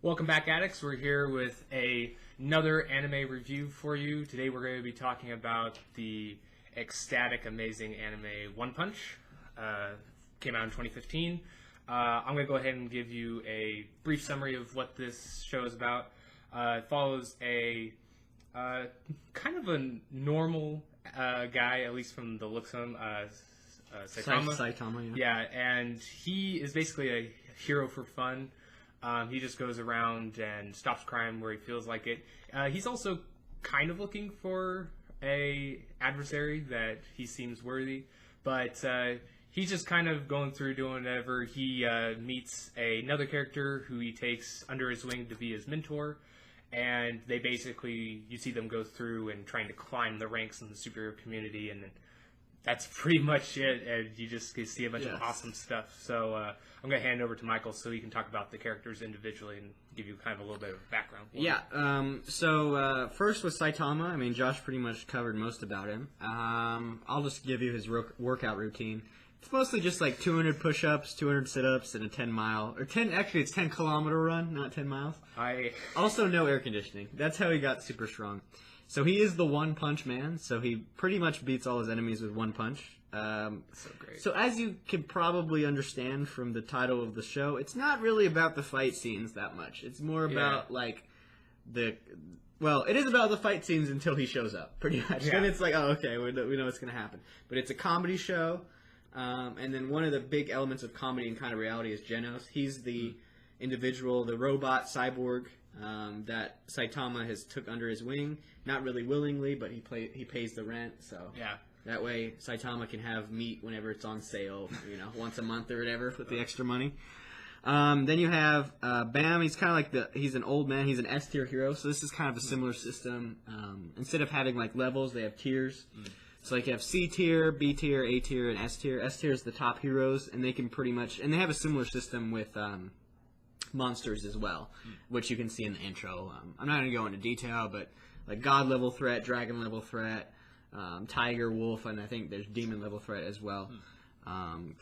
Welcome back, addicts. We're here with another anime review for you. Today we're going to be talking about the ecstatic, amazing anime One Punch. Came out in 2015. I'm going to go ahead and give you a brief summary of what this show is about. It follows a kind of a normal guy, at least from the looks of him, Saitama. Saitama, Yeah, and he is basically a hero for fun. He just goes around and stops crime where he feels like it. He's also kind of looking for a adversary that he seems worthy, but he's just kind of going through doing whatever. He meets another character who he takes under his wing to be his mentor, and they basically, you see them go through and trying to climb the ranks in the superhero community, and that's pretty much it, and you just can see a bunch of awesome stuff. So I'm going to hand it over to Michael so he can talk about the characters individually and give you kind of a little bit of background. Yeah, so first with Saitama, I mean, Josh pretty much covered most about him. I'll just give you his workout routine. It's mostly just like 200 push-ups, 200 sit-ups, and a 10-mile, or 10, actually it's 10-kilometer run, not 10 miles. Also no air conditioning. That's how he got super strong. So he is the One Punch Man, so he pretty much beats all his enemies with one punch. So great. So as you can probably understand from the title of the show, it's not really about the fight scenes that much. It's more about like it is about the fight scenes until he shows up, pretty much. Then it's like, oh, okay, we know what's going to happen. But it's a comedy show, and then one of the big elements of comedy and kind of reality is Genos. He's the individual, the robot cyborg that Saitama has took under his wing, not really willingly, but he pays the rent, so that way Saitama can have meat whenever it's on sale, once a month or whatever with the extra money. Then you have Bam. He's kind of like he's an old man. He's an S tier hero, so this is kind of a similar system. Instead of having like levels, they have tiers. So like you have C tier, B tier, A tier, and S tier. S tier is the top heroes, and they can pretty much, and they have a similar system with monsters as well, which you can see in the intro. I'm not going to go into detail, but like God level threat, Dragon level threat, Tiger, Wolf, and I think there's Demon level threat as well. And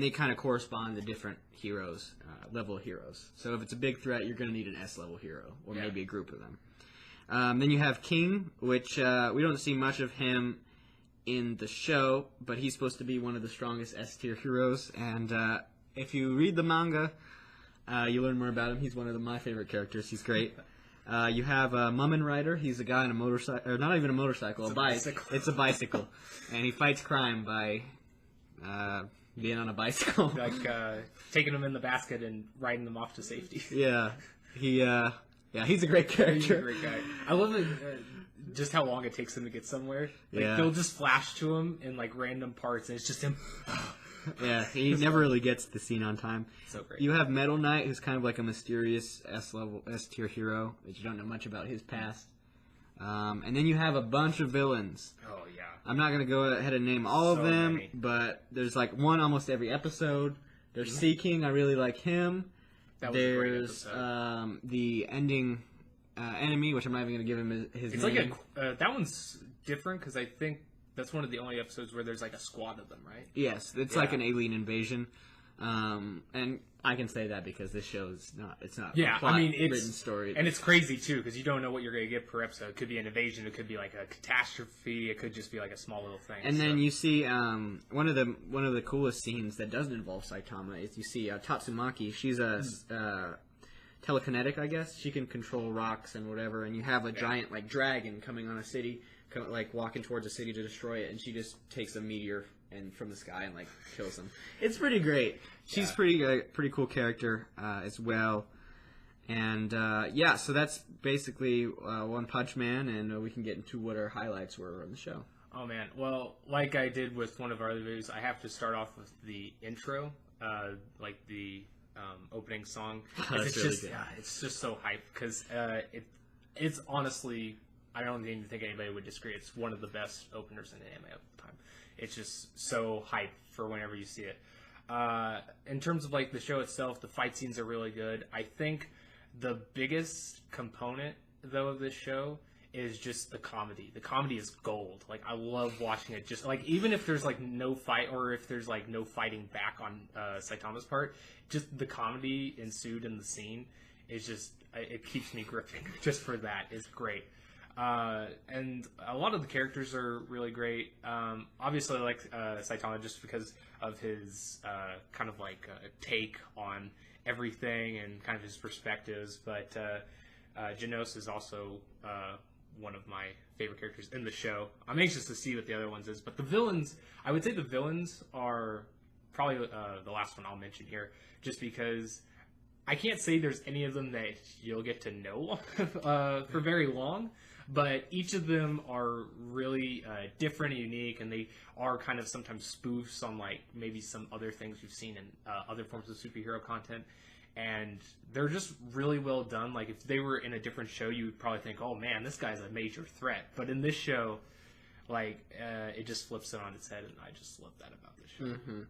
they kind of correspond to different heroes, level heroes. So if it's a big threat, you're going to need an S level hero, or maybe a group of them. Then you have King, which we don't see much of him in the show, but he's supposed to be one of the strongest S tier heroes. And if you read the manga, you learn more about him. He's one of my favorite characters. He's great. You have Mummin Rider. He's a guy on a motorcycle, or not even a motorcycle, a bike. It's a bicycle, and he fights crime by being on a bicycle, like taking them in the basket and riding them off to safety. He's a great character. He's a great guy. I love it. Just how long it takes him to get somewhere. They'll just flash to him in like random parts, and it's just him. He never really gets the scene on time. So great. You have Metal Knight, who's kind of like a mysterious S tier hero that you don't know much about his past. And then you have a bunch of villains. Oh yeah. I'm not gonna go ahead and name all of them, but there's like one almost every episode. There's Sea King. I really like him. That was a great episode. The ending enemy, which I'm not even gonna give him his it's name. Like that one's different because I think that's one of the only episodes where there's like a squad of them, right? Yes, it's like an alien invasion, and I can say that because this show is not. It's not. Yeah, a it's written story, and it's crazy too because you don't know what you're going to get per episode. It could be an invasion, it could be like a catastrophe, it could just be like a small little thing. And then you see one of the coolest scenes that doesn't involve Saitama is you see Tatsumaki. She's a telekinetic, I guess. She can control rocks and whatever. And you have a giant like dragon coming on a city. Like walking towards a city to destroy it, and she just takes a meteor and from the sky and like kills them. It's pretty great. She's pretty cool character as well. And so that's basically One Punch Man, and we can get into what our highlights were on the show. Oh man, well, like I did with one of our other videos, I have to start off with the intro, like the opening song. It's really just good. It's just so hype because it's honestly. I don't even think anybody would disagree. It's one of the best openers in the anime of the time. It's just so hype for whenever you see it. In terms of like the show itself, the fight scenes are really good. I think the biggest component though of this show is just the comedy. The comedy is gold. Like I love watching it. Just like even if there's like no fight or if there's like no fighting back on Saitama's part, just the comedy ensued in the scene is just it keeps me gripping. Just for that is great. And a lot of the characters are really great. Obviously, I like Saitama just because of his kind of like take on everything and kind of his perspectives. But Genos is also one of my favorite characters in the show. I'm anxious to see what the other ones is. But the villains, I would say the villains are probably the last one I'll mention here, just because I can't say there's any of them that you'll get to know for very long. But each of them are really different and unique, and they are kind of sometimes spoofs on like maybe some other things we've seen in other forms of superhero content. And they're just really well done. Like, if they were in a different show, you would probably think, oh man, this guy's a major threat. But in this show, like, it just flips it on its head, and I just love that about this show. Mm-hmm.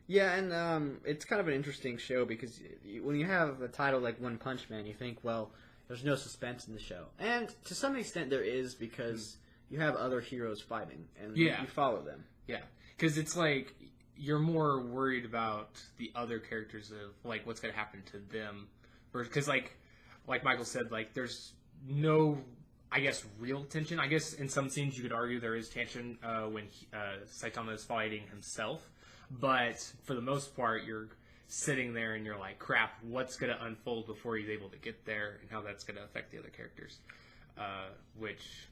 Yeah, and it's kind of an interesting show because when you have a title like One Punch Man, you think, well, there's no suspense in the show. And to some extent there is, because you have other heroes fighting, and you follow them. Yeah, because it's like you're more worried about the other characters of like what's going to happen to them, because like Michael said, like there's no, I guess, real tension. I guess in some scenes you could argue there is tension when Saitama is fighting himself, but for the most part you're sitting there and you're like, crap, what's going to unfold before he's able to get there, and how that's going to affect the other characters, which,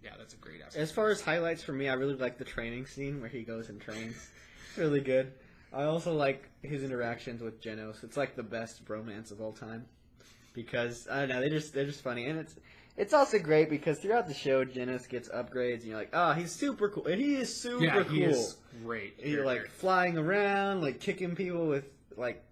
yeah, that's a great aspect. As far as highlights for me, I really like the training scene where he goes and trains. Really good. I also like his interactions with Genos. It's like the best bromance of all time, because I don't know, they're just funny, and it's also great because throughout the show Genos gets upgrades, and you're like, oh, he's super cool, and he is super cool. He is great. You're like flying around, like kicking people with like,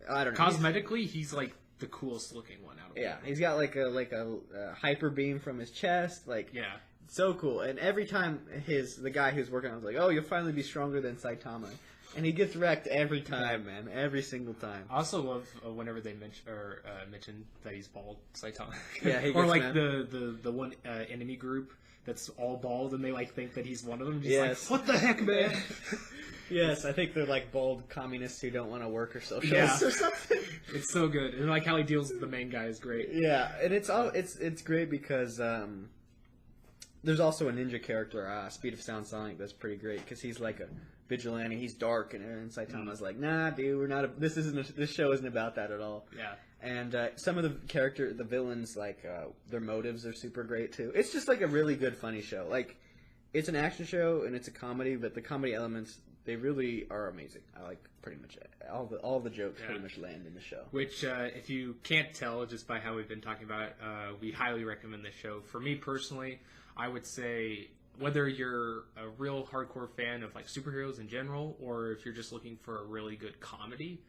I don't know. Cosmetically, he's like the coolest looking one out of yeah. He's got like a hyper beam from his chest, like yeah. So cool. And every time the guy who's working on it was like, oh, you'll finally be stronger than Saitama. And he gets wrecked every time, man. Every single time. I also love whenever they mention that he's bald, Saitama. Yeah, he gets or like the one enemy group that's all bald, and they like think that he's one of them. Just yes. Like, what the heck, man? Yes, I think they're like bald communists who don't want to work or socialists or something. It's so good. And like how he deals with the main guy is great. Yeah, and it's great because there's also a ninja character, Speed of Sound Sonic, that's pretty great because he's like a vigilante. He's dark, and Saitama's like, nah, dude, we're not. This show isn't about that at all. Yeah. And some of the villains, like their motives are super great too. It's just like a really good, funny show. Like, it's an action show and it's a comedy, but the comedy elements, they really are amazing. I like pretty much all the jokes pretty much land in the show. Which, if you can't tell just by how we've been talking about it, we highly recommend this show. For me personally, I would say whether you're a real hardcore fan of like superheroes in general, or if you're just looking for a really good comedy,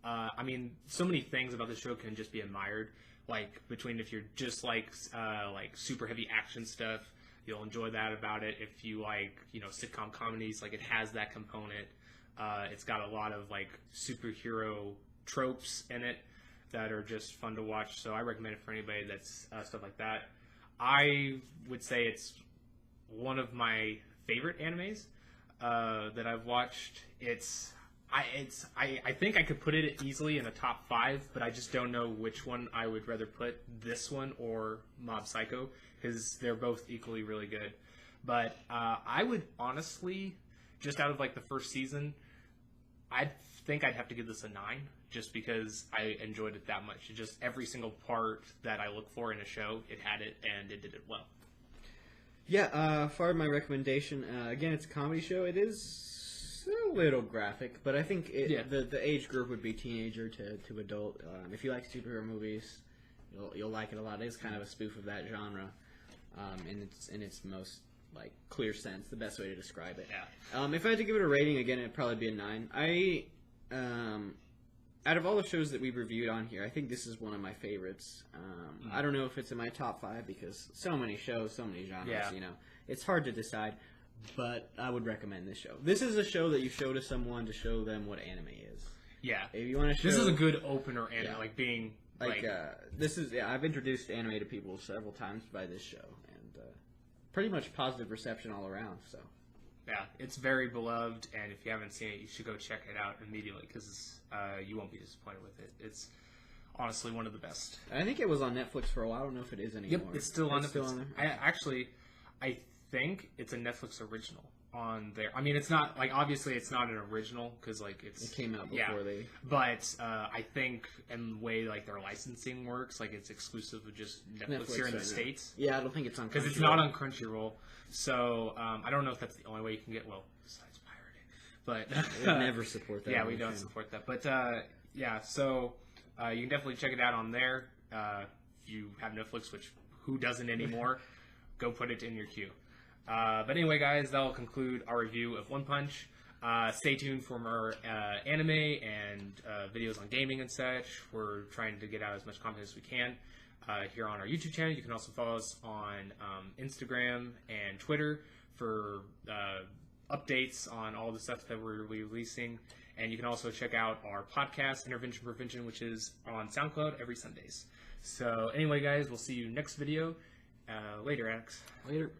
I mean, so many things about the show can just be admired. Like, between if you're just like super heavy action stuff, you'll enjoy that about it. If you like, sitcom comedies, like it has that component. It's got a lot of like superhero tropes in it that are just fun to watch. So I recommend it for anybody that's stuff like that. I would say it's one of my favorite animes that I've watched. I think I could put it easily in a top 5, but I just don't know which one I would rather put, this one or Mob Psycho, because they're both equally really good. But I would honestly, just out of like the first season, I think I'd have to give this a 9, just because I enjoyed it that much. Just every single part that I look for in a show, it had it, and it did it well. Yeah, for my recommendation, again, it's a comedy show. It is a little graphic, but I think the age group would be teenager to adult. If you like superhero movies, you'll like it a lot. It is kind of a spoof of that genre, in its most like clear sense, the best way to describe it. Yeah. If I had to give it a rating, again, it'd probably be a 9. Out of all the shows that we've reviewed on here, I think this is one of my favorites. I don't know if it's in my top 5 because so many shows, so many genres, it's hard to decide, but I would recommend this show. This is a show that you show to someone to show them what anime is. Yeah. If you want to show... This is a good opener anime, like being... I've introduced anime to people several times by this show, and pretty much positive reception all around, so... Yeah, it's very beloved, and if you haven't seen it, you should go check it out immediately, because you won't be disappointed with it. It's honestly one of the best. I think it was on Netflix for a while. I don't know if it is anymore. Yep, it's still on Netflix. Still on there? I think it's a Netflix original on there. I mean, it's not like obviously it's not an original because like it came out before they. But I think in the way like their licensing works, like it's exclusive of just Netflix here in the States. Yeah, I don't think it's on because it's not on Crunchyroll. So I don't know if that's the only way you can get. Well, besides pirating, but we never support that. Yeah, we don't support that. But yeah, so you can definitely check it out on there. If you have Netflix, which who doesn't anymore, go put it in your queue. But anyway, guys, that will conclude our review of One Punch. Stay tuned for more anime and videos on gaming and such. We're trying to get out as much content as we can here on our YouTube channel. You can also follow us on Instagram and Twitter for updates on all the stuff that we're releasing. And you can also check out our podcast, Intervention Prevention, which is on SoundCloud every Sundays. So anyway, guys, we'll see you next video. Later, Alex. Later.